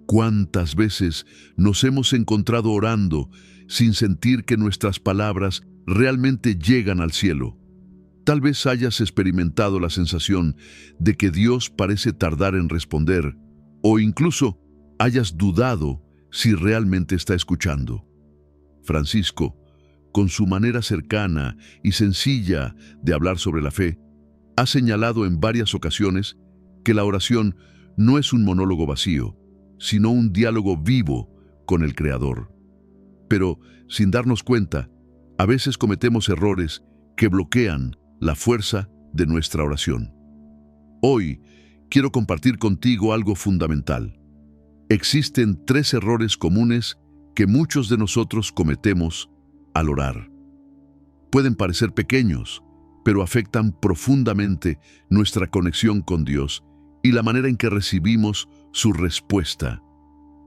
¿Cuántas veces nos hemos encontrado orando sin sentir que nuestras palabras realmente llegan al cielo? Tal vez hayas experimentado la sensación de que Dios parece tardar en responder, o incluso hayas dudado si realmente está escuchando. Francisco, con su manera cercana y sencilla de hablar sobre la fe, ha señalado en varias ocasiones que la oración no es un monólogo vacío, sino un diálogo vivo con el Creador. Pero, sin darnos cuenta, a veces cometemos errores que bloquean la fuerza de nuestra oración. Hoy quiero compartir contigo algo fundamental. Existen 3 errores comunes que muchos de nosotros cometemos al orar. Pueden parecer pequeños, pero afectan profundamente nuestra conexión con Dios y la manera en que recibimos su respuesta.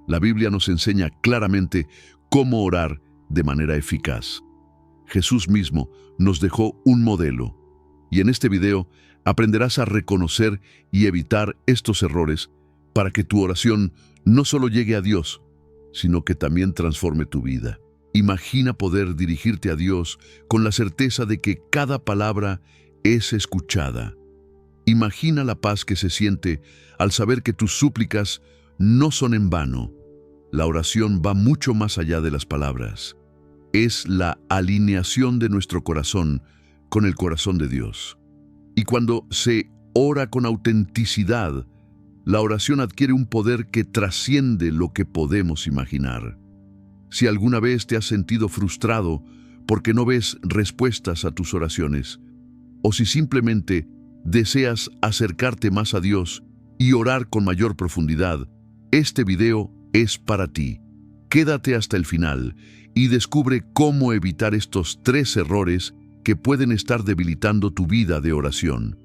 La Biblia nos enseña claramente cómo orar de manera eficaz. Jesús mismo nos dejó un modelo, y en este video aprenderás a reconocer y evitar estos errores para que tu oración no solo llegue a Dios, sino que también transforme tu vida. Imagina poder dirigirte a Dios con la certeza de que cada palabra es escuchada. Imagina la paz que se siente al saber que tus súplicas no son en vano. La oración va mucho más allá de las palabras. Es la alineación de nuestro corazón con el corazón de Dios. Y cuando se ora con autenticidad, la oración adquiere un poder que trasciende lo que podemos imaginar. Si alguna vez te has sentido frustrado porque no ves respuestas a tus oraciones, o si simplemente deseas acercarte más a Dios y orar con mayor profundidad, este video es para ti. Quédate hasta el final y descubre cómo evitar estos 3 errores que pueden estar debilitando tu vida de oración.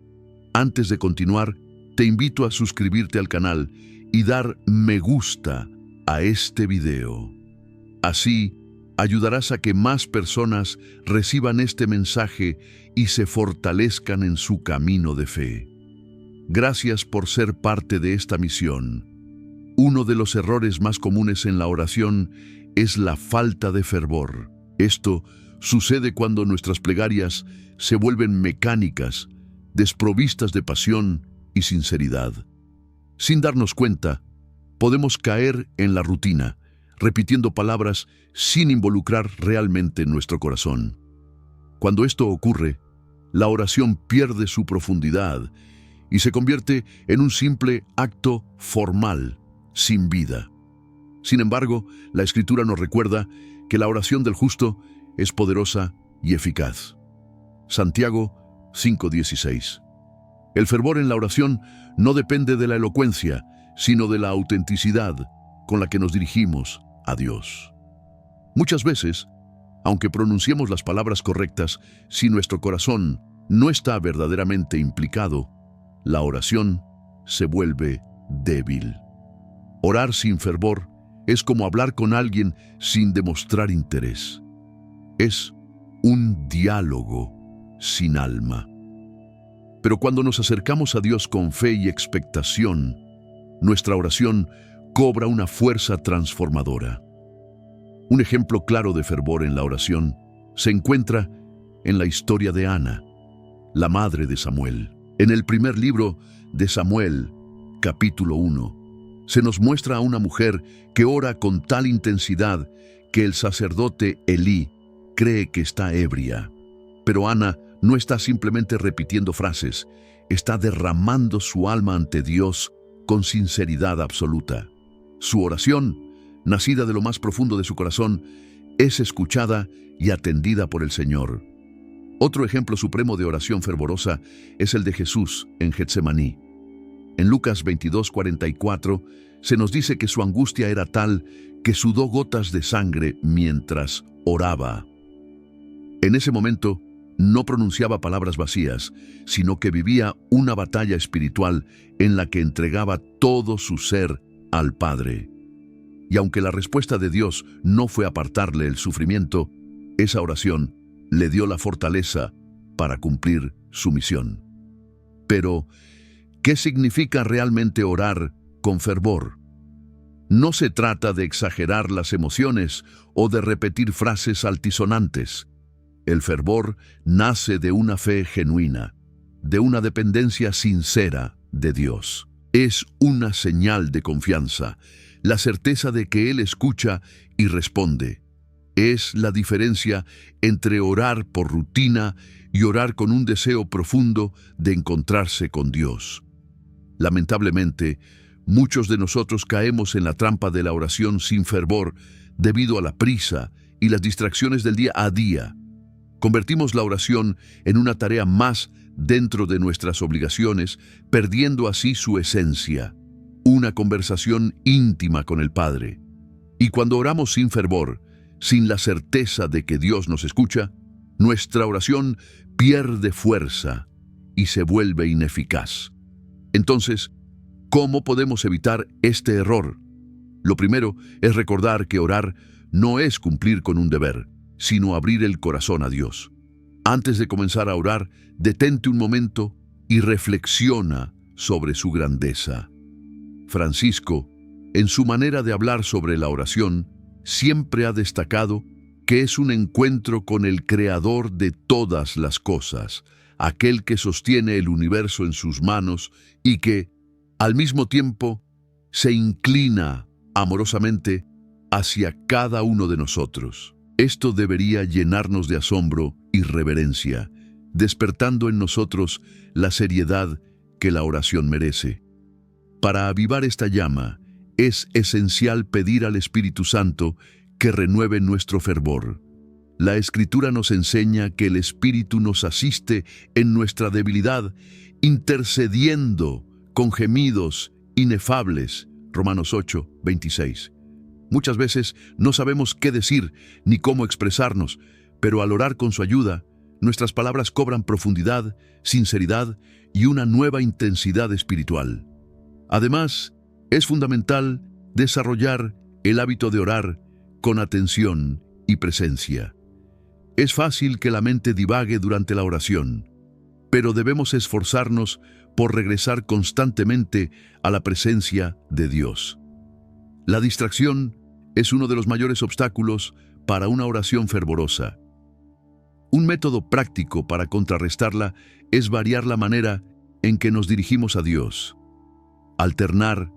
Antes de continuar, te invito a suscribirte al canal y dar me gusta a este video. Así, ayudarás a que más personas reciban este mensaje y se fortalezcan en su camino de fe. Gracias por ser parte de esta misión. Uno de los errores más comunes en la oración es la falta de fervor. Esto sucede cuando nuestras plegarias se vuelven mecánicas, desprovistas de pasión y sinceridad. Sin darnos cuenta, podemos caer en la rutina, repitiendo palabras sin involucrar realmente nuestro corazón. Cuando esto ocurre, la oración pierde su profundidad y se convierte en un simple acto formal, sin vida. Sin embargo, la Escritura nos recuerda que la oración del justo es poderosa y eficaz. Santiago 5:16. El fervor en la oración no depende de la elocuencia, sino de la autenticidad con la que nos dirigimos a Dios. Muchas veces, aunque pronunciemos las palabras correctas, si nuestro corazón no está verdaderamente implicado, la oración se vuelve débil. Orar sin fervor es como hablar con alguien sin demostrar interés. Es un diálogo sin alma. Pero cuando nos acercamos a Dios con fe y expectación, nuestra oración cobra una fuerza transformadora. Un ejemplo claro de fervor en la oración se encuentra en la historia de Ana, la madre de Samuel. En el primer libro de Samuel, capítulo 1, se nos muestra a una mujer que ora con tal intensidad que el sacerdote Elí cree que está ebria. Pero Ana no está simplemente repitiendo frases, está derramando su alma ante Dios con sinceridad absoluta. Su oración, nacida de lo más profundo de su corazón, es escuchada y atendida por el Señor. Otro ejemplo supremo de oración fervorosa es el de Jesús en Getsemaní. En Lucas 22:44 se nos dice que su angustia era tal que sudó gotas de sangre mientras oraba. En ese momento no pronunciaba palabras vacías, sino que vivía una batalla espiritual en la que entregaba todo su ser al Padre. Y aunque la respuesta de Dios no fue apartarle el sufrimiento, esa oración le dio la fortaleza para cumplir su misión. Pero, ¿qué significa realmente orar con fervor? No se trata de exagerar las emociones o de repetir frases altisonantes. El fervor nace de una fe genuina, de una dependencia sincera de Dios. Es una señal de confianza, la certeza de que Él escucha y responde. Es la diferencia entre orar por rutina y orar con un deseo profundo de encontrarse con Dios. Lamentablemente, muchos de nosotros caemos en la trampa de la oración sin fervor debido a la prisa y las distracciones del día a día. Convertimos la oración en una tarea más dentro de nuestras obligaciones, perdiendo así su esencia, una conversación íntima con el Padre. Y cuando oramos sin fervor, sin la certeza de que Dios nos escucha, nuestra oración pierde fuerza y se vuelve ineficaz. Entonces, ¿cómo podemos evitar este error? Lo primero es recordar que orar no es cumplir con un deber, sino abrir el corazón a Dios. Antes de comenzar a orar, detente un momento y reflexiona sobre su grandeza. Francisco, en su manera de hablar sobre la oración, siempre ha destacado que es un encuentro con el Creador de todas las cosas, aquel que sostiene el universo en sus manos y que, al mismo tiempo, se inclina amorosamente hacia cada uno de nosotros. Esto debería llenarnos de asombro y reverencia, despertando en nosotros la seriedad que la oración merece. Para avivar esta llama, es esencial pedir al Espíritu Santo que renueve nuestro fervor. La Escritura nos enseña que el Espíritu nos asiste en nuestra debilidad, intercediendo con gemidos inefables. Romanos 8, 26. Muchas veces no sabemos qué decir ni cómo expresarnos, pero al orar con su ayuda, nuestras palabras cobran profundidad, sinceridad y una nueva intensidad espiritual. Además, es fundamental desarrollar el hábito de orar con atención y presencia. Es fácil que la mente divague durante la oración, pero debemos esforzarnos por regresar constantemente a la presencia de Dios. La distracción es uno de los mayores obstáculos para una oración fervorosa. Un método práctico para contrarrestarla es variar la manera en que nos dirigimos a Dios. Alternar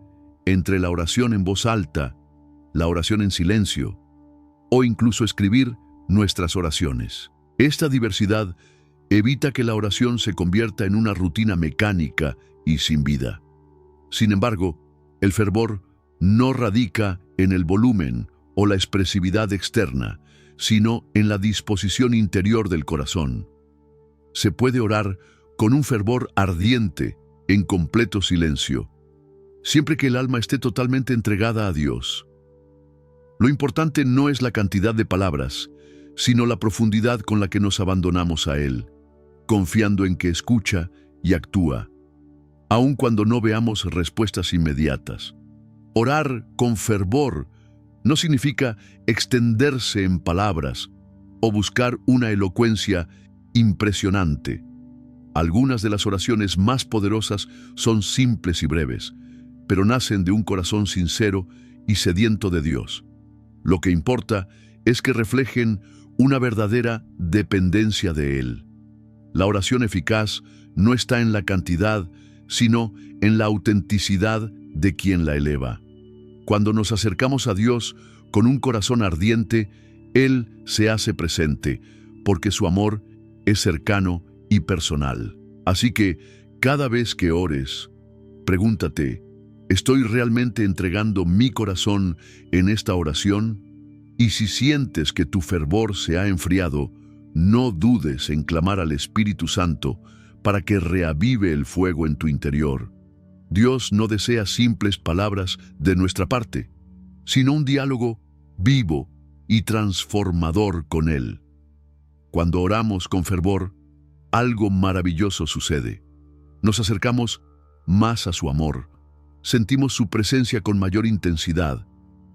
entre la oración en voz alta, la oración en silencio, o incluso escribir nuestras oraciones. Esta diversidad evita que la oración se convierta en una rutina mecánica y sin vida. Sin embargo, el fervor no radica en el volumen o la expresividad externa, sino en la disposición interior del corazón. Se puede orar con un fervor ardiente, en completo silencio, siempre que el alma esté totalmente entregada a Dios. Lo importante no es la cantidad de palabras, sino la profundidad con la que nos abandonamos a Él, confiando en que escucha y actúa, aun cuando no veamos respuestas inmediatas. Orar con fervor no significa extenderse en palabras o buscar una elocuencia impresionante. Algunas de las oraciones más poderosas son simples y breves, pero nacen de un corazón sincero y sediento de Dios. Lo que importa es que reflejen una verdadera dependencia de Él. La oración eficaz no está en la cantidad, sino en la autenticidad de quien la eleva. Cuando nos acercamos a Dios con un corazón ardiente, Él se hace presente, porque su amor es cercano y personal. Así que, cada vez que ores, pregúntate, ¿estoy realmente entregando mi corazón en esta oración? Y si sientes que tu fervor se ha enfriado, no dudes en clamar al Espíritu Santo para que reavive el fuego en tu interior. Dios no desea simples palabras de nuestra parte, sino un diálogo vivo y transformador con Él. Cuando oramos con fervor, algo maravilloso sucede. Nos acercamos más a su amor, sentimos su presencia con mayor intensidad,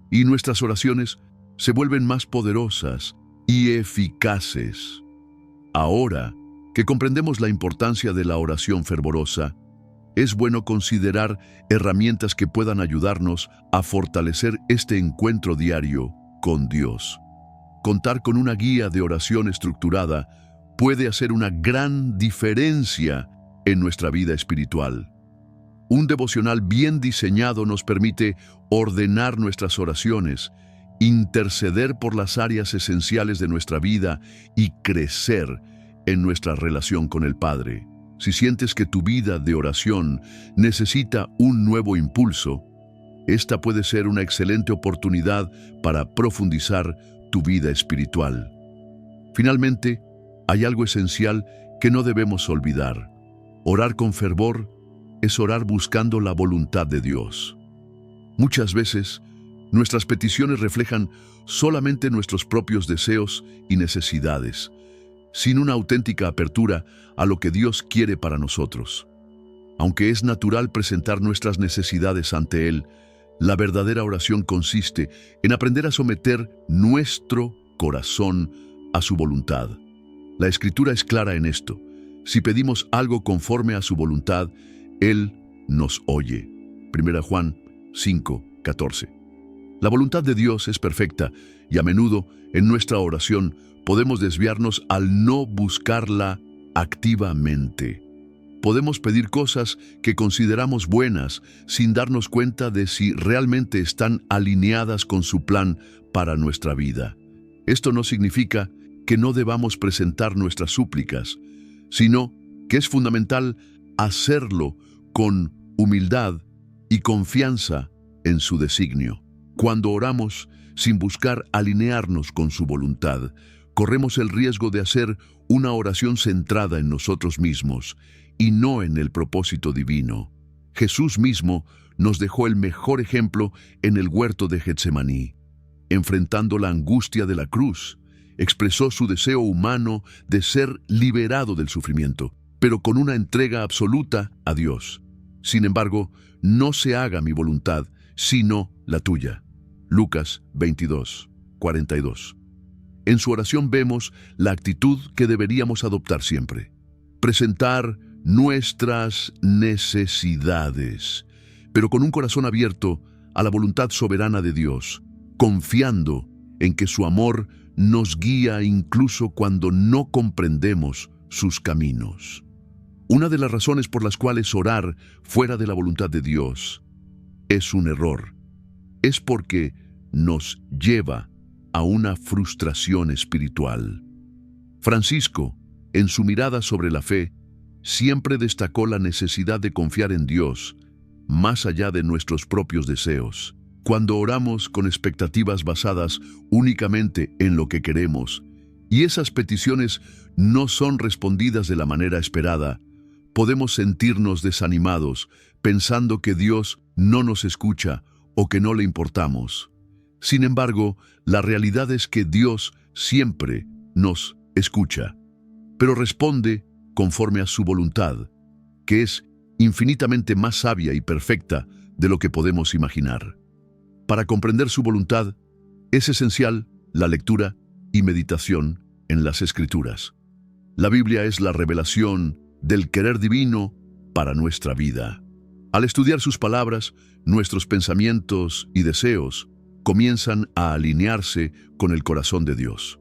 y nuestras oraciones se vuelven más poderosas y eficaces. Ahora que comprendemos la importancia de la oración fervorosa, es bueno considerar herramientas que puedan ayudarnos a fortalecer este encuentro diario con Dios. Contar con una guía de oración estructurada puede hacer una gran diferencia en nuestra vida espiritual. Un devocional bien diseñado nos permite ordenar nuestras oraciones, interceder por las áreas esenciales de nuestra vida y crecer en nuestra relación con el Padre. Si sientes que tu vida de oración necesita un nuevo impulso, esta puede ser una excelente oportunidad para profundizar tu vida espiritual. Finalmente, hay algo esencial que no debemos olvidar. Orar con fervor es orar buscando la voluntad de Dios. Muchas veces, nuestras peticiones reflejan solamente nuestros propios deseos y necesidades, sin una auténtica apertura a lo que Dios quiere para nosotros. Aunque es natural presentar nuestras necesidades ante Él, la verdadera oración consiste en aprender a someter nuestro corazón a su voluntad. La Escritura es clara en esto. Si pedimos algo conforme a su voluntad, Él nos oye. 1 Juan 5:14. La voluntad de Dios es perfecta y a menudo en nuestra oración podemos desviarnos al no buscarla activamente. Podemos pedir cosas que consideramos buenas sin darnos cuenta de si realmente están alineadas con su plan para nuestra vida. Esto no significa que no debamos presentar nuestras súplicas, sino que es fundamental hacerlo con humildad y confianza en su designio. Cuando oramos sin buscar alinearnos con su voluntad, corremos el riesgo de hacer una oración centrada en nosotros mismos y no en el propósito divino. Jesús mismo nos dejó el mejor ejemplo en el huerto de Getsemaní. Enfrentando la angustia de la cruz, expresó su deseo humano de ser liberado del sufrimiento, pero con una entrega absoluta a Dios. Sin embargo, no se haga mi voluntad, sino la tuya. Lucas 22:42. En su oración vemos la actitud que deberíamos adoptar siempre. Presentar nuestras necesidades, pero con un corazón abierto a la voluntad soberana de Dios, confiando en que su amor nos guía incluso cuando no comprendemos sus caminos. Una de las razones por las cuales orar fuera de la voluntad de Dios es un error. Es porque nos lleva a una frustración espiritual. Francisco, en su mirada sobre la fe, siempre destacó la necesidad de confiar en Dios más allá de nuestros propios deseos. Cuando oramos con expectativas basadas únicamente en lo que queremos, y esas peticiones no son respondidas de la manera esperada, podemos sentirnos desanimados, pensando que Dios no nos escucha o que no le importamos. Sin embargo, la realidad es que Dios siempre nos escucha, pero responde conforme a su voluntad, que es infinitamente más sabia y perfecta de lo que podemos imaginar. Para comprender su voluntad, es esencial la lectura y meditación en las Escrituras. La Biblia es la revelación del querer divino para nuestra vida. Al estudiar sus palabras, nuestros pensamientos y deseos comienzan a alinearse con el corazón de Dios.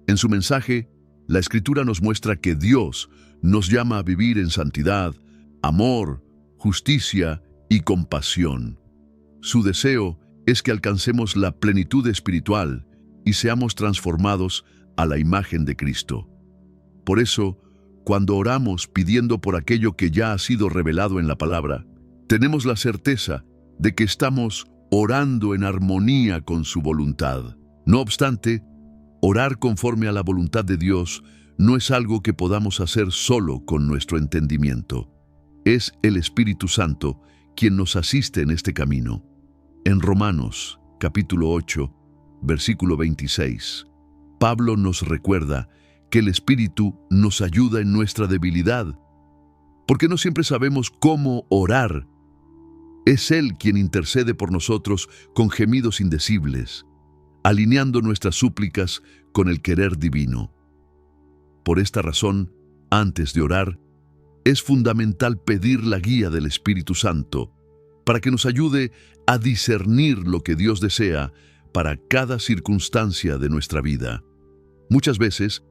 En su mensaje, la Escritura nos muestra que Dios nos llama a vivir en santidad, amor, justicia y compasión. Su deseo es que alcancemos la plenitud espiritual y seamos transformados a la imagen de Cristo. Por eso, cuando oramos pidiendo por aquello que ya ha sido revelado en la palabra, tenemos la certeza de que estamos orando en armonía con su voluntad. No obstante, orar conforme a la voluntad de Dios no es algo que podamos hacer solo con nuestro entendimiento. Es el Espíritu Santo quien nos asiste en este camino. En Romanos, capítulo 8, versículo 26, Pablo nos recuerda que el Espíritu nos ayuda en nuestra debilidad, porque no siempre sabemos cómo orar. Es Él quien intercede por nosotros con gemidos indecibles, alineando nuestras súplicas con el querer divino. Por esta razón, antes de orar, es fundamental pedir la guía del Espíritu Santo para que nos ayude a discernir lo que Dios desea para cada circunstancia de nuestra vida. Muchas veces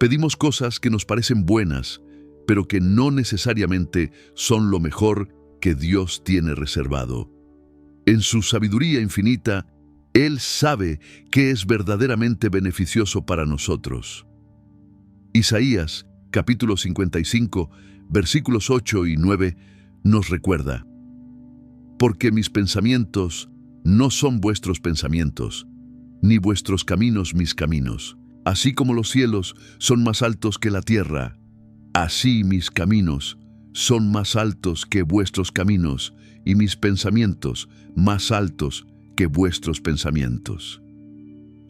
pedimos cosas que nos parecen buenas, pero que no necesariamente son lo mejor que Dios tiene reservado. En su sabiduría infinita, Él sabe qué es verdaderamente beneficioso para nosotros. Isaías, capítulo 55, versículos 8 y 9, nos recuerda: porque mis pensamientos no son vuestros pensamientos, ni vuestros caminos mis caminos. Así como los cielos son más altos que la tierra, así mis caminos son más altos que vuestros caminos, y mis pensamientos más altos que vuestros pensamientos.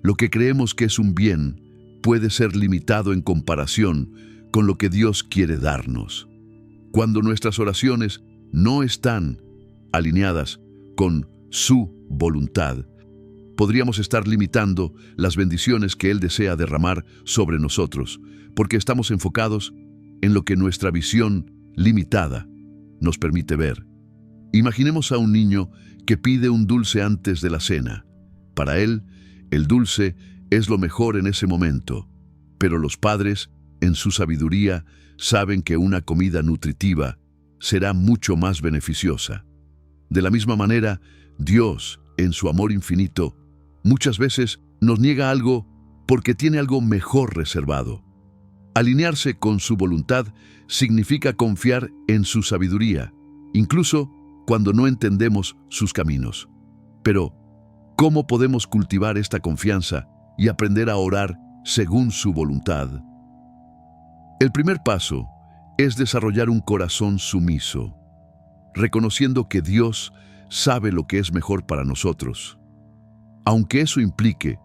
Lo que creemos que es un bien puede ser limitado en comparación con lo que Dios quiere darnos. Cuando nuestras oraciones no están alineadas con su voluntad, podríamos estar limitando las bendiciones que Él desea derramar sobre nosotros, porque estamos enfocados en lo que nuestra visión limitada nos permite ver. Imaginemos a un niño que pide un dulce antes de la cena. Para él, el dulce es lo mejor en ese momento, pero los padres, en su sabiduría, saben que una comida nutritiva será mucho más beneficiosa. De la misma manera, Dios, en su amor infinito, muchas veces nos niega algo porque tiene algo mejor reservado. Alinearse con su voluntad significa confiar en su sabiduría, incluso cuando no entendemos sus caminos. Pero, ¿cómo podemos cultivar esta confianza y aprender a orar según su voluntad? El primer paso es desarrollar un corazón sumiso, reconociendo que Dios sabe lo que es mejor para nosotros, aunque eso implique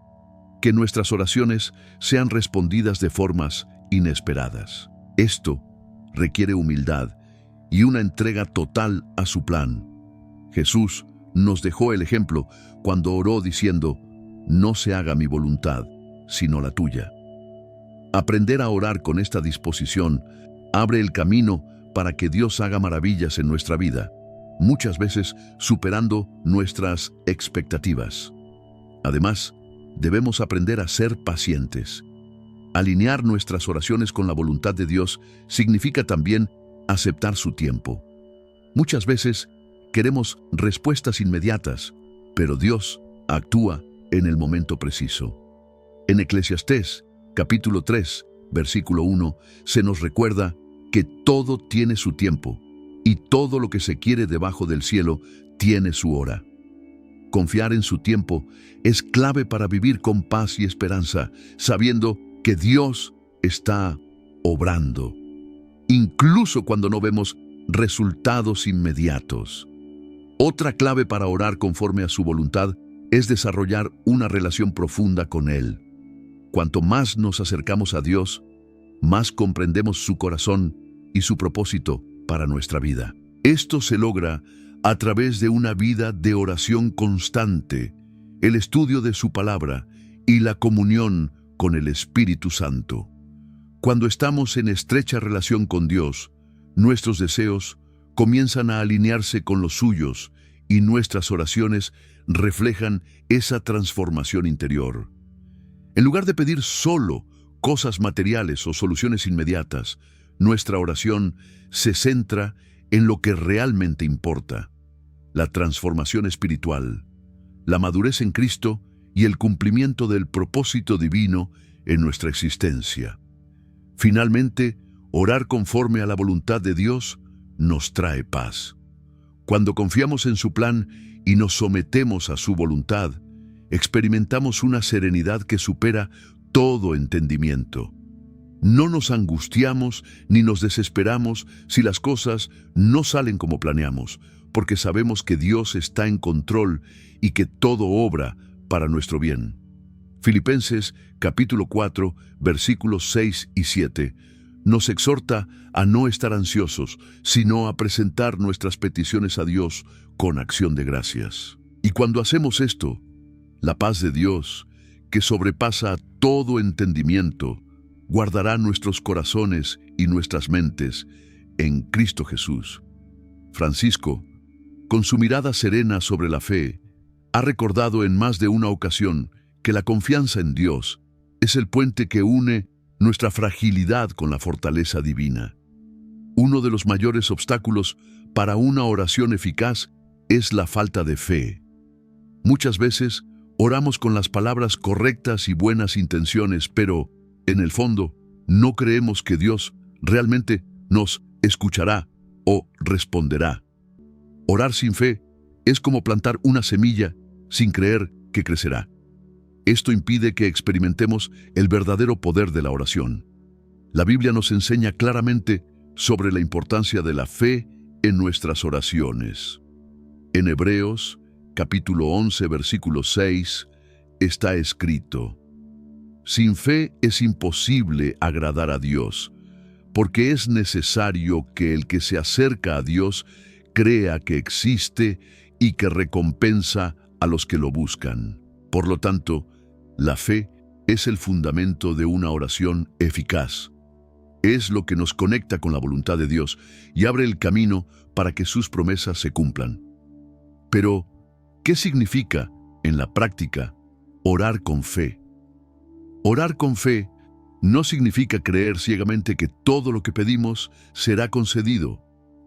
que nuestras oraciones sean respondidas de formas inesperadas. Esto requiere humildad y una entrega total a su plan. Jesús nos dejó el ejemplo cuando oró diciendo: no se haga mi voluntad, sino la tuya. Aprender a orar con esta disposición abre el camino para que Dios haga maravillas en nuestra vida, muchas veces superando nuestras expectativas. Además, debemos aprender a ser pacientes. Alinear nuestras oraciones con la voluntad de Dios significa también aceptar su tiempo. Muchas veces queremos respuestas inmediatas, pero Dios actúa en el momento preciso. En Eclesiastés, capítulo 3, versículo 1, se nos recuerda que todo tiene su tiempo y todo lo que se quiere debajo del cielo tiene su hora. Confiar en su tiempo es clave para vivir con paz y esperanza, sabiendo que Dios está obrando, incluso cuando no vemos resultados inmediatos. Otra clave para orar conforme a su voluntad es desarrollar una relación profunda con Él. Cuanto más nos acercamos a Dios, más comprendemos su corazón y su propósito para nuestra vida. Esto se logra a través de una vida de oración constante, el estudio de su palabra y la comunión con el Espíritu Santo. Cuando estamos en estrecha relación con Dios, nuestros deseos comienzan a alinearse con los suyos y nuestras oraciones reflejan esa transformación interior. En lugar de pedir solo cosas materiales o soluciones inmediatas, nuestra oración se centra en lo que realmente importa: la transformación espiritual, la madurez en Cristo y el cumplimiento del propósito divino en nuestra existencia. Finalmente, orar conforme a la voluntad de Dios nos trae paz. Cuando confiamos en su plan y nos sometemos a su voluntad, experimentamos una serenidad que supera todo entendimiento. No nos angustiamos ni nos desesperamos si las cosas no salen como planeamos, porque sabemos que Dios está en control y que todo obra para nuestro bien. Filipenses capítulo 4, versículos 6 y 7, nos exhorta a no estar ansiosos, sino a presentar nuestras peticiones a Dios con acción de gracias. Y cuando hacemos esto, la paz de Dios, que sobrepasa todo entendimiento, guardará nuestros corazones y nuestras mentes en Cristo Jesús. Francisco, con su mirada serena sobre la fe, ha recordado en más de una ocasión que la confianza en Dios es el puente que une nuestra fragilidad con la fortaleza divina. Uno de los mayores obstáculos para una oración eficaz es la falta de fe. Muchas veces oramos con las palabras correctas y buenas intenciones, pero, en el fondo, no creemos que Dios realmente nos escuchará o responderá. Orar sin fe es como plantar una semilla sin creer que crecerá. Esto impide que experimentemos el verdadero poder de la oración. La Biblia nos enseña claramente sobre la importancia de la fe en nuestras oraciones. En Hebreos, capítulo 11, versículo 6, está escrito: sin fe es imposible agradar a Dios, porque es necesario que el que se acerca a Dios crea que existe y que recompensa a los que lo buscan. Por lo tanto, la fe es el fundamento de una oración eficaz. Es lo que nos conecta con la voluntad de Dios y abre el camino para que sus promesas se cumplan. Pero, ¿qué significa, en la práctica, orar con fe? Orar con fe no significa creer ciegamente que todo lo que pedimos será concedido,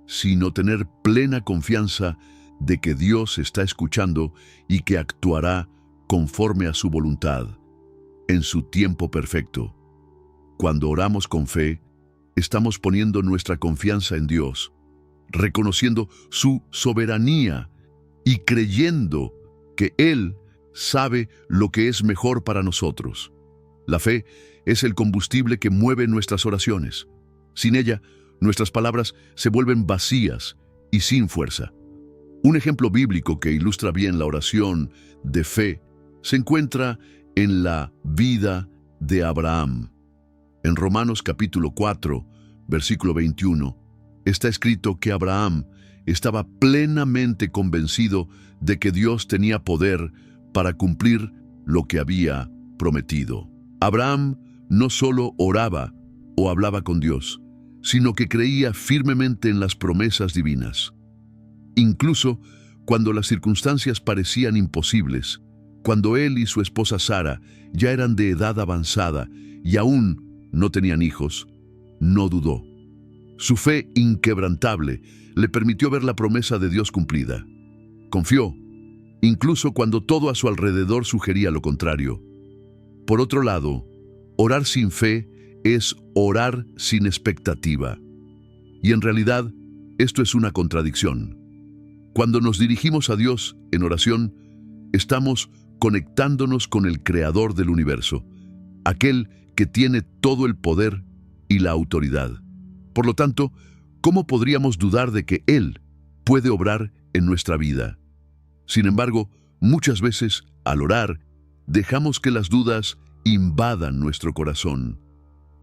sino tener plena confianza de que Dios está escuchando y que actuará conforme a su voluntad, en su tiempo perfecto. Cuando oramos con fe, estamos poniendo nuestra confianza en Dios, reconociendo su soberanía y creyendo que Él sabe lo que es mejor para nosotros. La fe es el combustible que mueve nuestras oraciones. Sin ella, nuestras palabras se vuelven vacías y sin fuerza. Un ejemplo bíblico que ilustra bien la oración de fe se encuentra en la vida de Abraham. En Romanos capítulo 4, versículo 21, está escrito que Abraham estaba plenamente convencido de que Dios tenía poder para cumplir lo que había prometido. Abraham no solo oraba o hablaba con Dios, sino que creía firmemente en las promesas divinas. Incluso cuando las circunstancias parecían imposibles, cuando él y su esposa Sara ya eran de edad avanzada y aún no tenían hijos, no dudó. Su fe inquebrantable le permitió ver la promesa de Dios cumplida. Confió, incluso cuando todo a su alrededor sugería lo contrario. Por otro lado, orar sin fe es orar sin expectativa. Y en realidad, esto es una contradicción. Cuando nos dirigimos a Dios en oración, estamos conectándonos con el Creador del universo, aquel que tiene todo el poder y la autoridad. Por lo tanto, ¿cómo podríamos dudar de que Él puede obrar en nuestra vida? Sin embargo, muchas veces, al orar, dejamos que las dudas invadan nuestro corazón.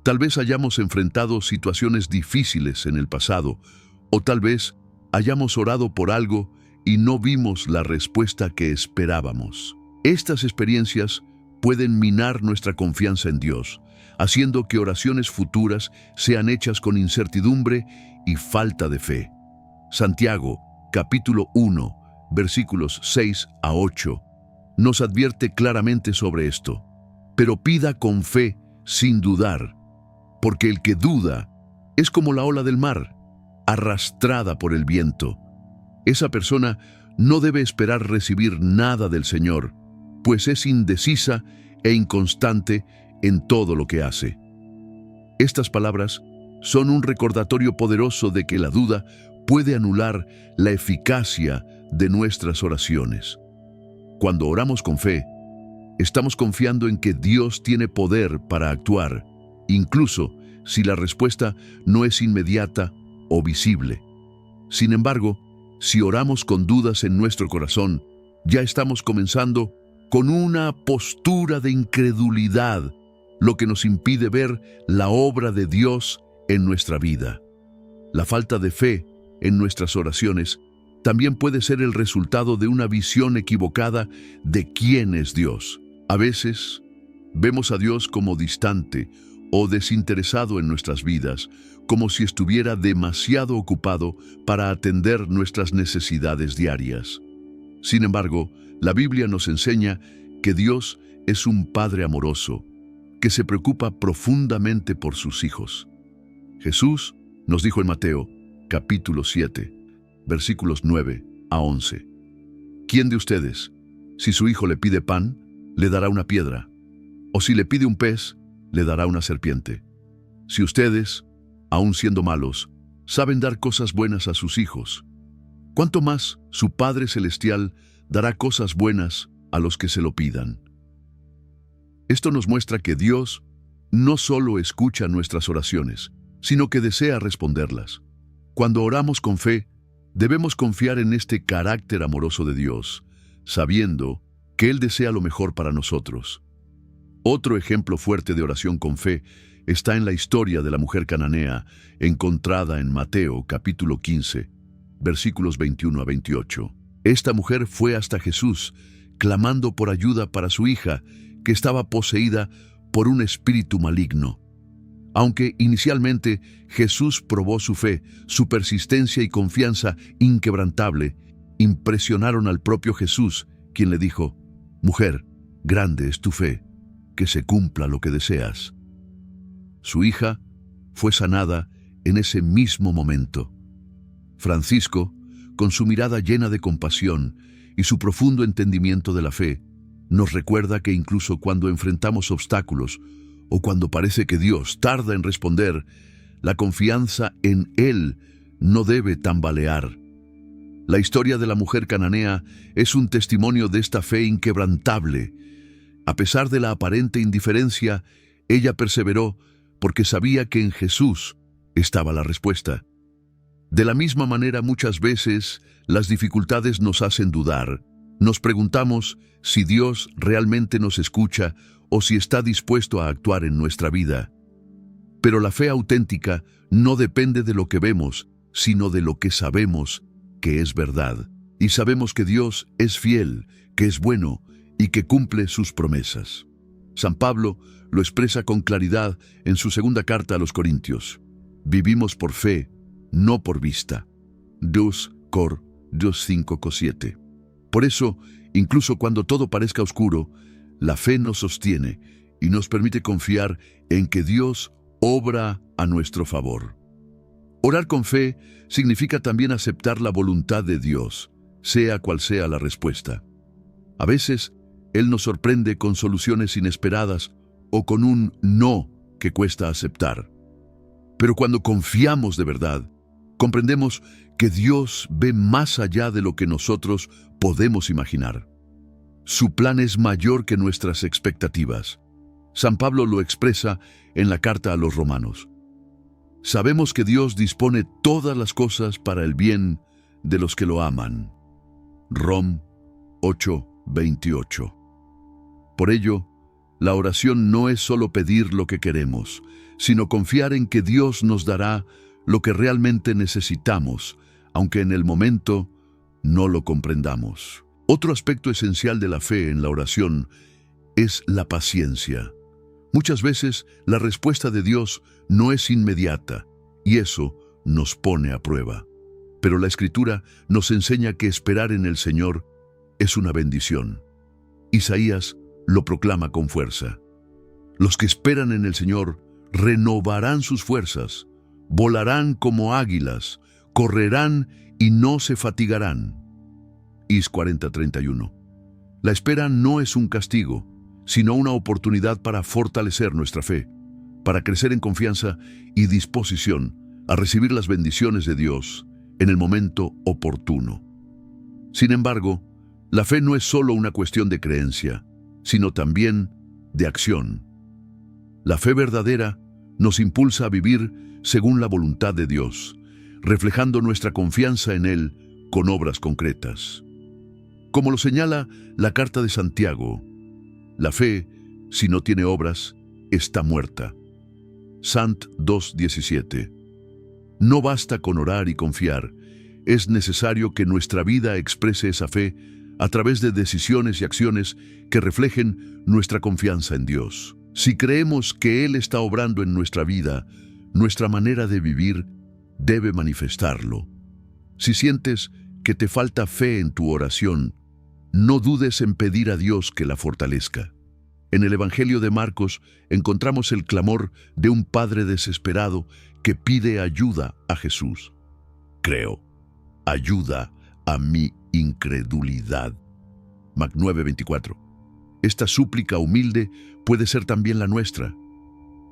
Tal vez hayamos enfrentado situaciones difíciles en el pasado, o tal vez hayamos orado por algo y no vimos la respuesta que esperábamos. Estas experiencias pueden minar nuestra confianza en Dios, haciendo que oraciones futuras sean hechas con incertidumbre y falta de fe. Santiago, capítulo 1, versículos 6 a 8, nos advierte claramente sobre esto. Pero pida con fe, sin dudar, porque el que duda es como la ola del mar, arrastrada por el viento. Esa persona no debe esperar recibir nada del Señor, pues es indecisa e inconstante en todo lo que hace. Estas palabras son un recordatorio poderoso de que la duda puede anular la eficacia de nuestras oraciones. Cuando oramos con fe, estamos confiando en que Dios tiene poder para actuar, incluso si la respuesta no es inmediata o visible. Sin embargo, si oramos con dudas en nuestro corazón, ya estamos comenzando con una postura de incredulidad, lo que nos impide ver la obra de Dios en nuestra vida. La falta de fe en nuestras oraciones también puede ser el resultado de una visión equivocada de quién es Dios. A veces, vemos a Dios como distante o desinteresado en nuestras vidas, como si estuviera demasiado ocupado para atender nuestras necesidades diarias. Sin embargo, la Biblia nos enseña que Dios es un Padre amoroso, que se preocupa profundamente por sus hijos. Jesús nos dijo en Mateo, capítulo 7, versículos 9 a 11. ¿Quién de ustedes, si su hijo le pide pan, le dará una piedra? ¿O si le pide un pez, le dará una serpiente? Si ustedes, aun siendo malos, saben dar cosas buenas a sus hijos, ¿cuánto más su Padre Celestial dará cosas buenas a los que se lo pidan? Esto nos muestra que Dios no solo escucha nuestras oraciones, sino que desea responderlas. Cuando oramos con fe, debemos confiar en este carácter amoroso de Dios, sabiendo que Él desea lo mejor para nosotros. Otro ejemplo fuerte de oración con fe está en la historia de la mujer cananea, encontrada en Mateo capítulo 15, versículos 21 a 28. Esta mujer fue hasta Jesús, clamando por ayuda para su hija, que estaba poseída por un espíritu maligno. Aunque inicialmente Jesús probó su fe, su persistencia y confianza inquebrantable impresionaron al propio Jesús, quien le dijo: «Mujer, grande es tu fe, que se cumpla lo que deseas». Su hija fue sanada en ese mismo momento. Francisco, con su mirada llena de compasión y su profundo entendimiento de la fe, nos recuerda que incluso cuando enfrentamos obstáculos o cuando parece que Dios tarda en responder, la confianza en Él no debe tambalear. La historia de la mujer cananea es un testimonio de esta fe inquebrantable. A pesar de la aparente indiferencia, ella perseveró porque sabía que en Jesús estaba la respuesta. De la misma manera, muchas veces las dificultades nos hacen dudar. Nos preguntamos si Dios realmente nos escucha o si está dispuesto a actuar en nuestra vida. Pero la fe auténtica no depende de lo que vemos, sino de lo que sabemos que es verdad. Y sabemos que Dios es fiel, que es bueno y que cumple sus promesas. San Pablo lo expresa con claridad en su segunda carta a los Corintios. Vivimos por fe, no por vista. 2 Cor 5:7. Por eso, incluso cuando todo parezca oscuro, la fe nos sostiene y nos permite confiar en que Dios obra a nuestro favor. Orar con fe significa también aceptar la voluntad de Dios, sea cual sea la respuesta. A veces, Él nos sorprende con soluciones inesperadas o con un no que cuesta aceptar. Pero cuando confiamos de verdad, comprendemos que Dios ve más allá de lo que nosotros podemos imaginar. Su plan es mayor que nuestras expectativas. San Pablo lo expresa en la carta a los Romanos. Sabemos que Dios dispone todas las cosas para el bien de los que lo aman. Rom 8:28. Por ello, la oración no es solo pedir lo que queremos, sino confiar en que Dios nos dará lo que realmente necesitamos, aunque en el momento no lo comprendamos. Otro aspecto esencial de la fe en la oración es la paciencia. Muchas veces la respuesta de Dios no es inmediata, y eso nos pone a prueba. Pero la Escritura nos enseña que esperar en el Señor es una bendición. Isaías lo proclama con fuerza. Los que esperan en el Señor renovarán sus fuerzas, volarán como águilas, correrán y no se fatigarán. Is 40:31. La espera no es un castigo, sino una oportunidad para fortalecer nuestra fe, para crecer en confianza y disposición a recibir las bendiciones de Dios en el momento oportuno. Sin embargo, la fe no es solo una cuestión de creencia, sino también de acción. La fe verdadera nos impulsa a vivir según la voluntad de Dios, reflejando nuestra confianza en Él con obras concretas. Como lo señala la carta de Santiago, la fe, si no tiene obras, está muerta. Sant 2:17. No basta con orar y confiar, es necesario que nuestra vida exprese esa fe a través de decisiones y acciones que reflejen nuestra confianza en Dios. Si creemos que Él está obrando en nuestra vida, Nuestra manera de vivir debe manifestarlo. Si sientes que te falta fe en tu oración, no dudes en pedir a Dios que la fortalezca. En el Evangelio de Marcos encontramos el clamor de un padre desesperado que pide ayuda a Jesús. Creo, ayuda a mi incredulidad. Mac 9:24. Esta súplica humilde puede ser también la nuestra.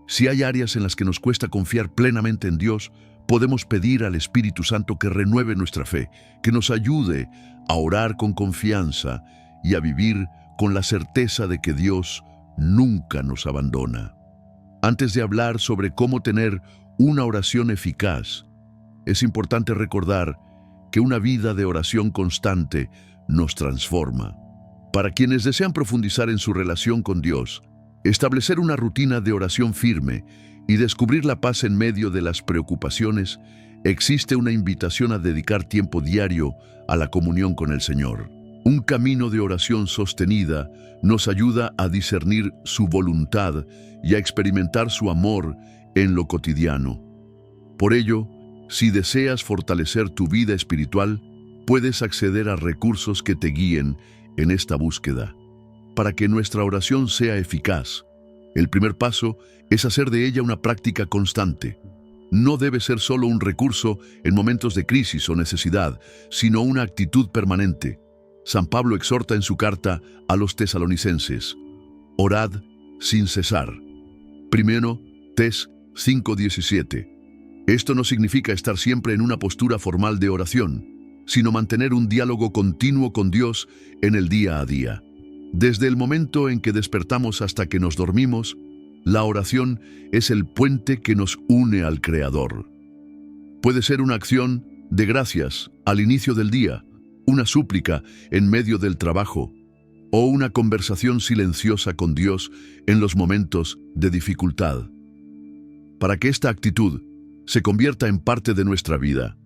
Si hay áreas en las que nos cuesta confiar plenamente en Dios, podemos pedir al Espíritu Santo que renueve nuestra fe, que nos ayude a orar con confianza y a vivir con la certeza de que Dios nunca nos abandona. Antes de hablar sobre cómo tener una oración eficaz, es importante recordar que una vida de oración constante nos transforma. Para quienes desean profundizar en su relación con Dios, establecer una rutina de oración firme y descubrir la paz en medio de las preocupaciones, existe una invitación a dedicar tiempo diario a la comunión con el Señor. Un camino de oración sostenida nos ayuda a discernir su voluntad y a experimentar su amor en lo cotidiano. Por ello, si deseas fortalecer tu vida espiritual, puedes acceder a recursos que te guíen en esta búsqueda. Para que nuestra oración sea eficaz, el primer paso es hacer de ella una práctica constante. No debe ser solo un recurso en momentos de crisis o necesidad, sino una actitud permanente. San Pablo exhorta en su carta a los tesalonicenses: orad sin cesar. Primero, Tes 5:17. Esto no significa estar siempre en una postura formal de oración, sino mantener un diálogo continuo con Dios en el día a día. Desde el momento en que despertamos hasta que nos dormimos, la oración es el puente que nos une al Creador. Puede ser una acción de gracias al inicio del día, una súplica en medio del trabajo, o una conversación silenciosa con Dios en los momentos de dificultad. Para que esta actitud se convierta en parte de nuestra vida,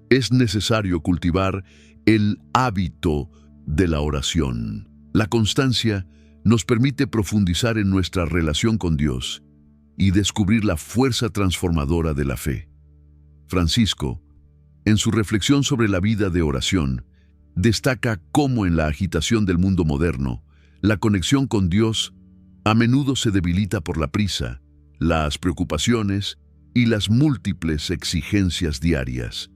es necesario cultivar el hábito de la oración. La constancia nos permite profundizar en nuestra relación con Dios y descubrir la fuerza transformadora de la fe. Francisco, en su reflexión sobre la vida de oración, destaca cómo en la agitación del mundo moderno, la conexión con Dios a menudo se debilita por la prisa, las preocupaciones y las múltiples exigencias diarias.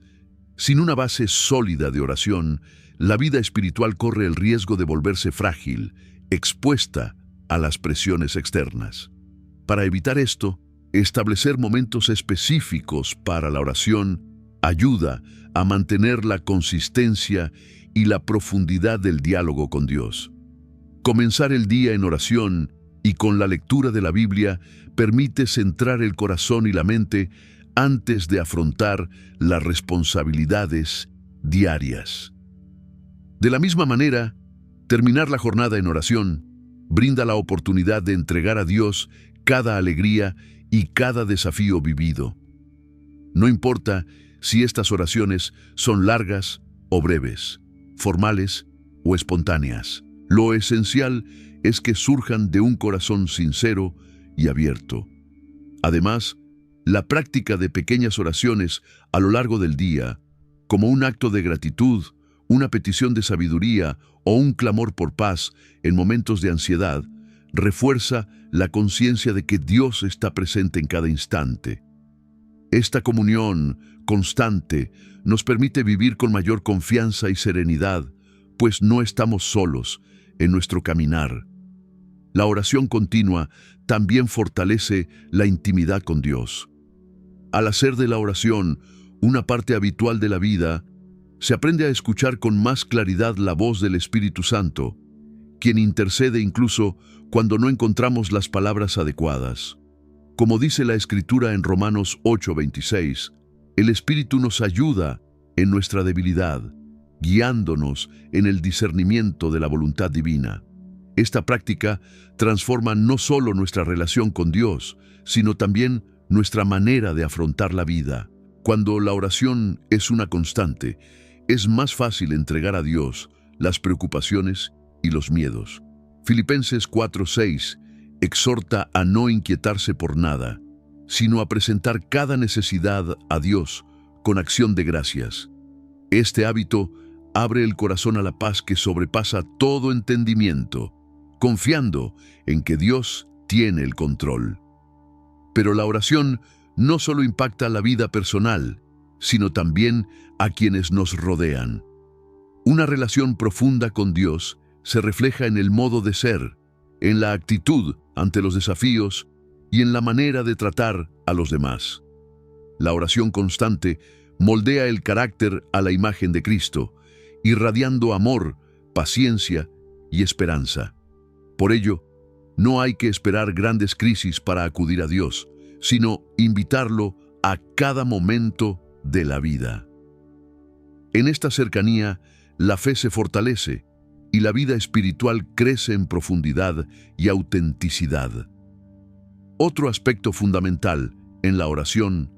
Sin una base sólida de oración, la vida espiritual corre el riesgo de volverse frágil, expuesta a las presiones externas. Para evitar esto, establecer momentos específicos para la oración ayuda a mantener la consistencia y la profundidad del diálogo con Dios. Comenzar el día en oración y con la lectura de la Biblia permite centrar el corazón y la mente antes de afrontar las responsabilidades diarias. De la misma manera, terminar la jornada en oración brinda la oportunidad de entregar a Dios cada alegría y cada desafío vivido. No importa si estas oraciones son largas o breves, formales o espontáneas. Lo esencial es que surjan de un corazón sincero y abierto. Además, la práctica de pequeñas oraciones a lo largo del día, como un acto de gratitud, una petición de sabiduría o un clamor por paz en momentos de ansiedad, refuerza la conciencia de que Dios está presente en cada instante. Esta comunión constante nos permite vivir con mayor confianza y serenidad, pues no estamos solos en nuestro caminar. La oración continua también fortalece la intimidad con Dios. Al hacer de la oración una parte habitual de la vida, se aprende a escuchar con más claridad la voz del Espíritu Santo, quien intercede incluso cuando no encontramos las palabras adecuadas. Como dice la Escritura en Romanos 8:26, el Espíritu nos ayuda en nuestra debilidad, guiándonos en el discernimiento de la voluntad divina. Esta práctica transforma no solo nuestra relación con Dios, sino también nuestra manera de afrontar la vida. Cuando la oración es una constante, es más fácil entregar a Dios las preocupaciones y los miedos. Filipenses 4:6 exhorta a no inquietarse por nada, sino a presentar cada necesidad a Dios con acción de gracias. Este hábito abre el corazón a la paz que sobrepasa todo entendimiento, confiando en que Dios tiene el control. Pero la oración no solo impacta la vida personal, sino también a quienes nos rodean. Una relación profunda con Dios se refleja en el modo de ser, en la actitud ante los desafíos y en la manera de tratar a los demás. La oración constante moldea el carácter a la imagen de Cristo, irradiando amor, paciencia y esperanza. Por ello, no hay que esperar grandes crisis para acudir a Dios, sino invitarlo a cada momento de la vida. En esta cercanía, la fe se fortalece y la vida espiritual crece en profundidad y autenticidad. Otro aspecto fundamental en la oración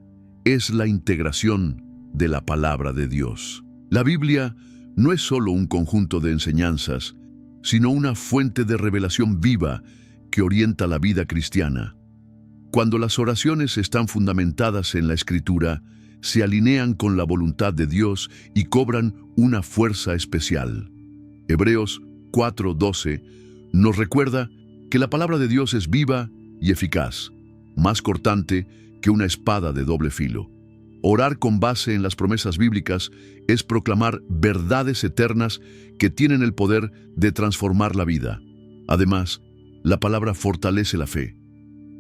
es la integración de la palabra de Dios. La Biblia no es solo un conjunto de enseñanzas, sino una fuente de revelación viva que orienta la vida cristiana. Cuando las oraciones están fundamentadas en la Escritura, se alinean con la voluntad de Dios y cobran una fuerza especial. Hebreos 4:12 nos recuerda que la palabra de Dios es viva y eficaz, más cortante que una espada de doble filo. Orar con base en las promesas bíblicas es proclamar verdades eternas que tienen el poder de transformar la vida. Además, la palabra fortalece la fe,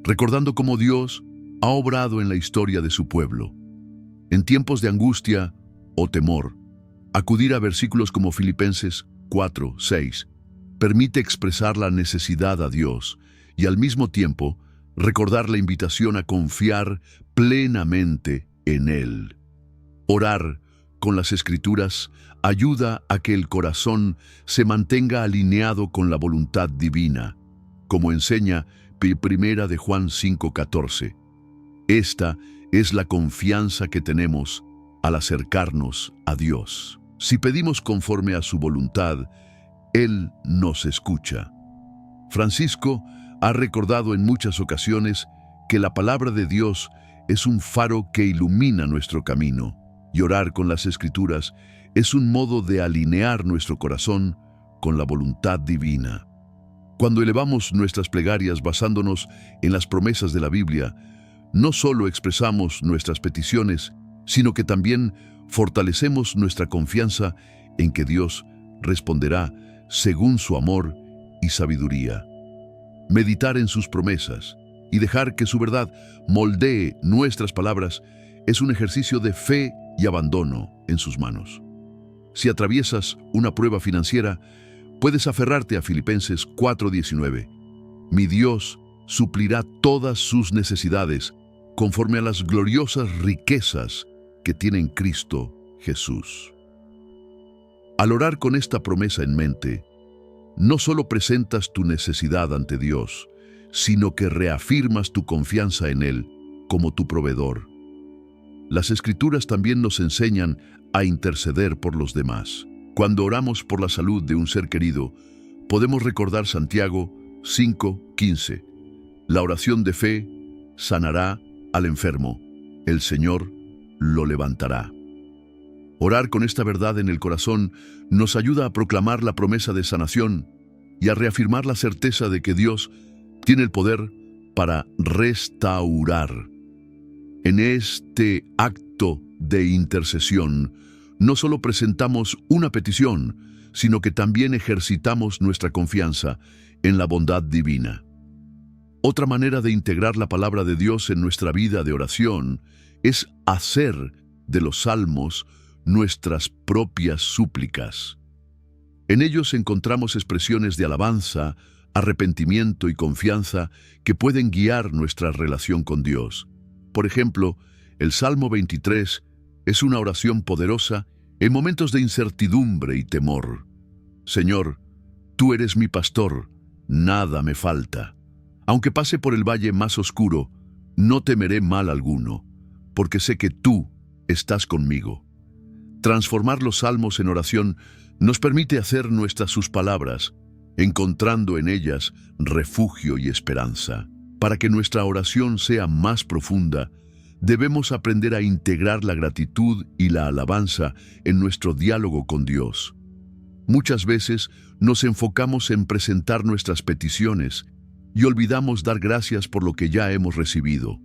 recordando cómo Dios ha obrado en la historia de su pueblo. En tiempos de angustia o temor, acudir a versículos como Filipenses 4:6 permite expresar la necesidad a Dios y al mismo tiempo recordar la invitación a confiar plenamente en Él. Orar con las Escrituras ayuda a que el corazón se mantenga alineado con la voluntad divina, como enseña Primera de Juan 5:14. Esta es la confianza que tenemos al acercarnos a Dios. Si pedimos conforme a su voluntad, Él nos escucha. Francisco ha recordado en muchas ocasiones que la palabra de Dios es un faro que ilumina nuestro camino, y orar con las Escrituras es un modo de alinear nuestro corazón con la voluntad divina. Cuando elevamos nuestras plegarias basándonos en las promesas de la Biblia, no solo expresamos nuestras peticiones, sino que también fortalecemos nuestra confianza en que Dios responderá según su amor y sabiduría. Meditar en sus promesas y dejar que su verdad moldee nuestras palabras es un ejercicio de fe y abandono en sus manos. Si atraviesas una prueba financiera, puedes aferrarte a Filipenses 4:19. Mi Dios suplirá todas sus necesidades conforme a las gloriosas riquezas que tiene en Cristo Jesús. Al orar con esta promesa en mente, no solo presentas tu necesidad ante Dios, sino que reafirmas tu confianza en Él como tu proveedor. Las Escrituras también nos enseñan a interceder por los demás. Cuando oramos por la salud de un ser querido, podemos recordar Santiago 5:15. La oración de fe sanará al enfermo. El Señor lo levantará. Orar con esta verdad en el corazón nos ayuda a proclamar la promesa de sanación y a reafirmar la certeza de que Dios tiene el poder para restaurar. En este acto de intercesión, no solo presentamos una petición, sino que también ejercitamos nuestra confianza en la bondad divina. Otra manera de integrar la palabra de Dios en nuestra vida de oración es hacer de los salmos nuestras propias súplicas. En ellos encontramos expresiones de alabanza, arrepentimiento y confianza que pueden guiar nuestra relación con Dios. Por ejemplo, el Salmo 23 es una oración poderosa en momentos de incertidumbre y temor. Señor, tú eres mi pastor, nada me falta. Aunque pase por el valle más oscuro, no temeré mal alguno, porque sé que tú estás conmigo. Transformar los salmos en oración nos permite hacer nuestras sus palabras, encontrando en ellas refugio y esperanza. Para que nuestra oración sea más profunda, debemos aprender a integrar la gratitud y la alabanza en nuestro diálogo con Dios. Muchas veces nos enfocamos en presentar nuestras peticiones y olvidamos dar gracias por lo que ya hemos recibido.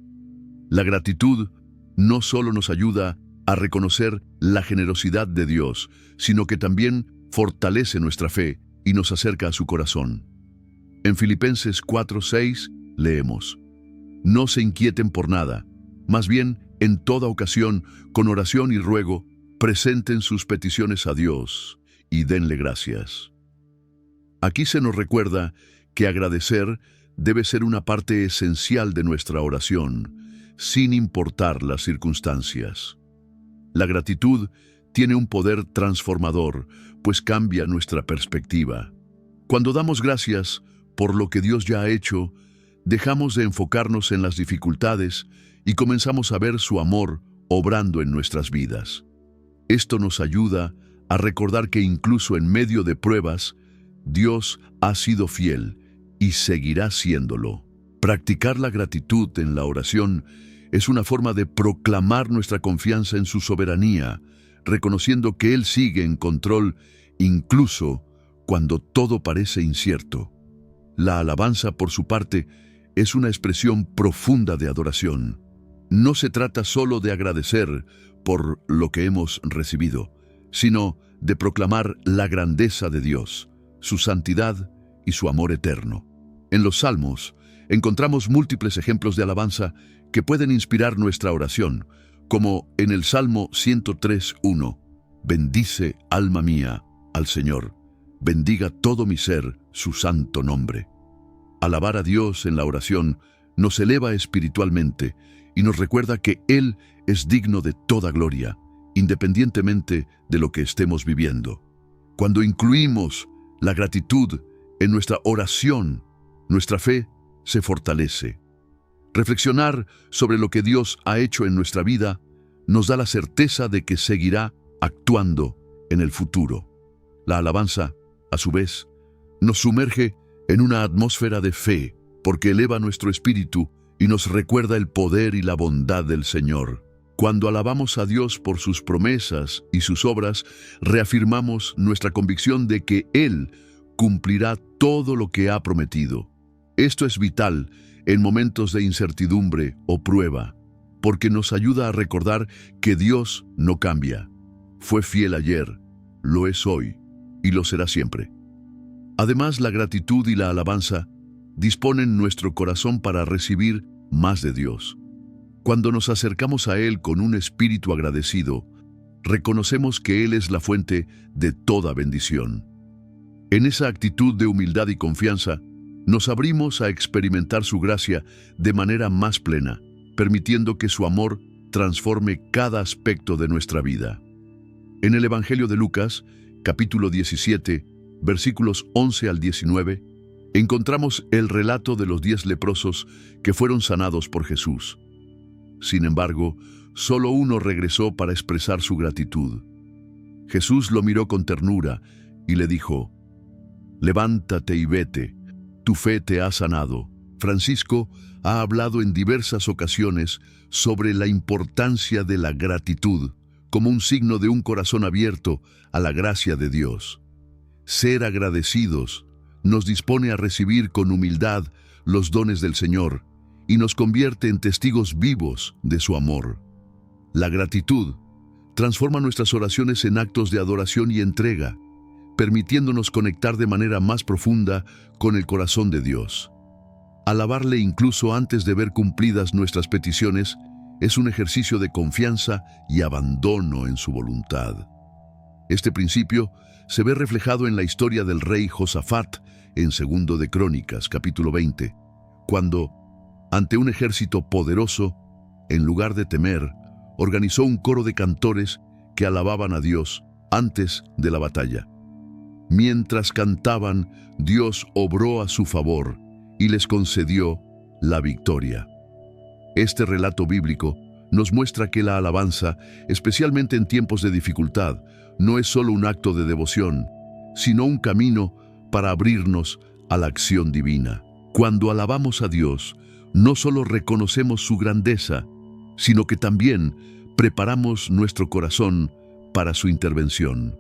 La gratitud no solo nos ayuda a reconocer la generosidad de Dios, sino que también fortalece nuestra fe y nos acerca a su corazón. En Filipenses 4:6 leemos: No se inquieten por nada, más bien, en toda ocasión, con oración y ruego, presenten sus peticiones a Dios y denle gracias. Aquí se nos recuerda que agradecer debe ser una parte esencial de nuestra oración, sin importar las circunstancias. La gratitud tiene un poder transformador, pues cambia nuestra perspectiva. Cuando damos gracias por lo que Dios ya ha hecho, dejamos de enfocarnos en las dificultades y comenzamos a ver su amor obrando en nuestras vidas. Esto nos ayuda a recordar que incluso en medio de pruebas, Dios ha sido fiel y seguirá siéndolo. Practicar la gratitud en la oración es una forma de proclamar nuestra confianza en su soberanía, reconociendo que Él sigue en control incluso cuando todo parece incierto. La alabanza, por su parte, es una expresión profunda de adoración. No se trata solo de agradecer por lo que hemos recibido, sino de proclamar la grandeza de Dios, su santidad y su amor eterno. En los Salmos encontramos múltiples ejemplos de alabanza que pueden inspirar nuestra oración, como en el Salmo 103:1, Bendice, alma mía, al Señor, bendiga todo mi ser su santo nombre. Alabar a Dios en la oración nos eleva espiritualmente y nos recuerda que Él es digno de toda gloria, independientemente de lo que estemos viviendo. Cuando incluimos la gratitud en nuestra oración, nuestra fe se fortalece. Reflexionar sobre lo que Dios ha hecho en nuestra vida nos da la certeza de que seguirá actuando en el futuro. La alabanza, a su vez, nos sumerge en una atmósfera de fe, porque eleva nuestro espíritu y nos recuerda el poder y la bondad del Señor. Cuando alabamos a Dios por sus promesas y sus obras, reafirmamos nuestra convicción de que Él cumplirá todo lo que ha prometido. Esto es vital en momentos de incertidumbre o prueba, porque nos ayuda a recordar que Dios no cambia. Fue fiel ayer, lo es hoy y lo será siempre. Además, la gratitud y la alabanza disponen nuestro corazón para recibir más de Dios. Cuando nos acercamos a Él con un espíritu agradecido, reconocemos que Él es la fuente de toda bendición. En esa actitud de humildad y confianza, nos abrimos a experimentar su gracia de manera más plena, permitiendo que su amor transforme cada aspecto de nuestra vida. En el Evangelio de Lucas, capítulo 17, versículos 11 al 19, encontramos el relato de los 10 leprosos que fueron sanados por Jesús. Sin embargo, solo uno regresó para expresar su gratitud. Jesús lo miró con ternura y le dijo: «Levántate y vete, tu fe te ha sanado». Francisco ha hablado en diversas ocasiones sobre la importancia de la gratitud como un signo de un corazón abierto a la gracia de Dios. Ser agradecidos nos dispone a recibir con humildad los dones del Señor y nos convierte en testigos vivos de su amor. La gratitud transforma nuestras oraciones en actos de adoración y entrega, permitiéndonos conectar de manera más profunda con el corazón de Dios. Alabarle incluso antes de ver cumplidas nuestras peticiones es un ejercicio de confianza y abandono en su voluntad. Este principio se ve reflejado en la historia del rey Josafat en 2 de Crónicas, capítulo 20, cuando, ante un ejército poderoso, en lugar de temer, organizó un coro de cantores que alababan a Dios antes de la batalla. Mientras cantaban, Dios obró a su favor y les concedió la victoria. Este relato bíblico nos muestra que la alabanza, especialmente en tiempos de dificultad, no es solo un acto de devoción, sino un camino para abrirnos a la acción divina. Cuando alabamos a Dios, no solo reconocemos su grandeza, sino que también preparamos nuestro corazón para su intervención.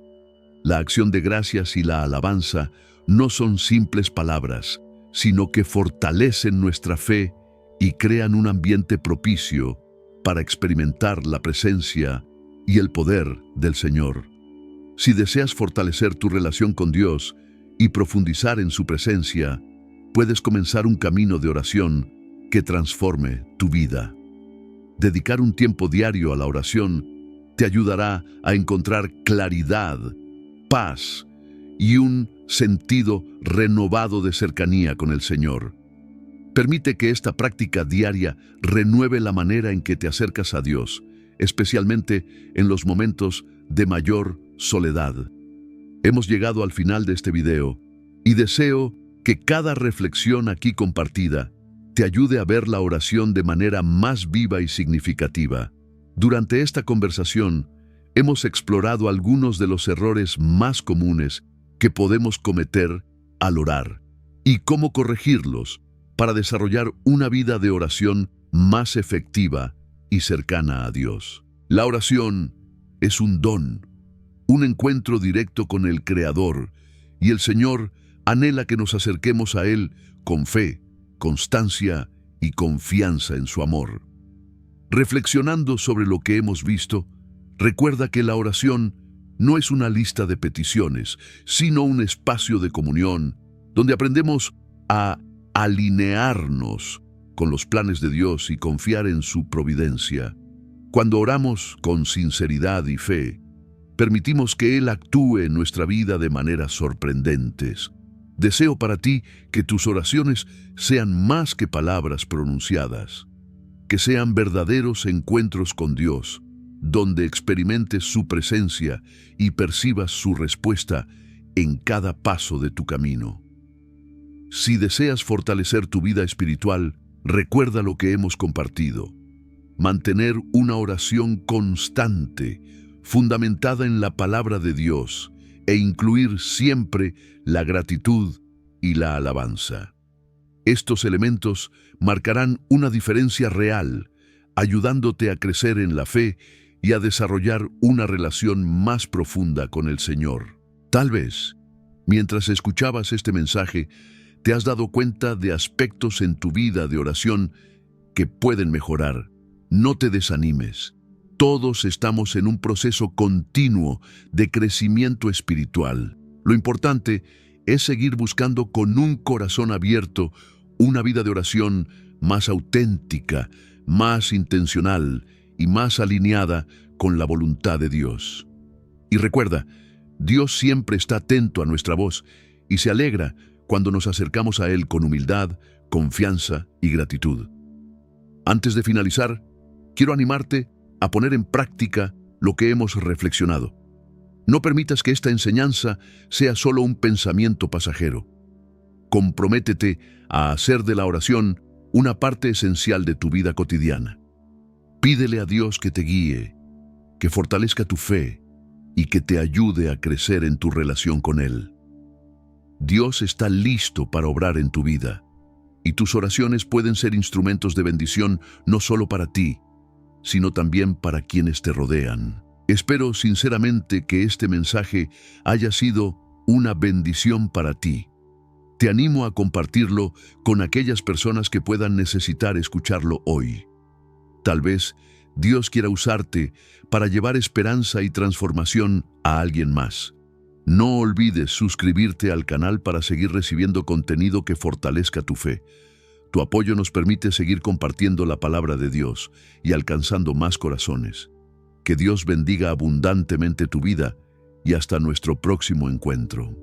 La acción de gracias y la alabanza no son simples palabras, sino que fortalecen nuestra fe y crean un ambiente propicio para experimentar la presencia y el poder del Señor. Si deseas fortalecer tu relación con Dios y profundizar en su presencia, puedes comenzar un camino de oración que transforme tu vida. Dedicar un tiempo diario a la oración te ayudará a encontrar claridad, paz y un sentido renovado de cercanía con el Señor. Permite que esta práctica diaria renueve la manera en que te acercas a Dios, especialmente en los momentos de mayor soledad. Hemos llegado al final de este video y deseo que cada reflexión aquí compartida te ayude a ver la oración de manera más viva y significativa. Durante esta conversación, hemos explorado algunos de los errores más comunes que podemos cometer al orar y cómo corregirlos para desarrollar una vida de oración más efectiva y cercana a Dios. La oración es un don, un encuentro directo con el Creador, y el Señor anhela que nos acerquemos a Él con fe, constancia y confianza en su amor. Reflexionando sobre lo que hemos visto, recuerda que la oración no es una lista de peticiones, sino un espacio de comunión donde aprendemos a alinearnos con los planes de Dios y confiar en su providencia. Cuando oramos con sinceridad y fe, permitimos que Él actúe en nuestra vida de maneras sorprendentes. Deseo para ti que tus oraciones sean más que palabras pronunciadas, que sean verdaderos encuentros con Dios, donde experimentes su presencia y percibas su respuesta en cada paso de tu camino. Si deseas fortalecer tu vida espiritual, recuerda lo que hemos compartido. Mantener una oración constante, fundamentada en la palabra de Dios, e incluir siempre la gratitud y la alabanza. Estos elementos marcarán una diferencia real, ayudándote a crecer en la fe y a desarrollar una relación más profunda con el Señor. Tal vez, mientras escuchabas este mensaje, te has dado cuenta de aspectos en tu vida de oración que pueden mejorar. No te desanimes. Todos estamos en un proceso continuo de crecimiento espiritual. Lo importante es seguir buscando con un corazón abierto una vida de oración más auténtica, más intencional y más alineada con la voluntad de Dios. Y recuerda, Dios siempre está atento a nuestra voz y se alegra cuando nos acercamos a Él con humildad, confianza y gratitud. Antes de finalizar, quiero animarte a poner en práctica lo que hemos reflexionado. No permitas que esta enseñanza sea solo un pensamiento pasajero. Comprométete a hacer de la oración una parte esencial de tu vida cotidiana. Pídele a Dios que te guíe, que fortalezca tu fe y que te ayude a crecer en tu relación con Él. Dios está listo para obrar en tu vida, y tus oraciones pueden ser instrumentos de bendición no solo para ti, sino también para quienes te rodean. Espero sinceramente que este mensaje haya sido una bendición para ti. Te animo a compartirlo con aquellas personas que puedan necesitar escucharlo hoy. Tal vez Dios quiera usarte para llevar esperanza y transformación a alguien más. No olvides suscribirte al canal para seguir recibiendo contenido que fortalezca tu fe. Tu apoyo nos permite seguir compartiendo la palabra de Dios y alcanzando más corazones. Que Dios bendiga abundantemente tu vida y hasta nuestro próximo encuentro.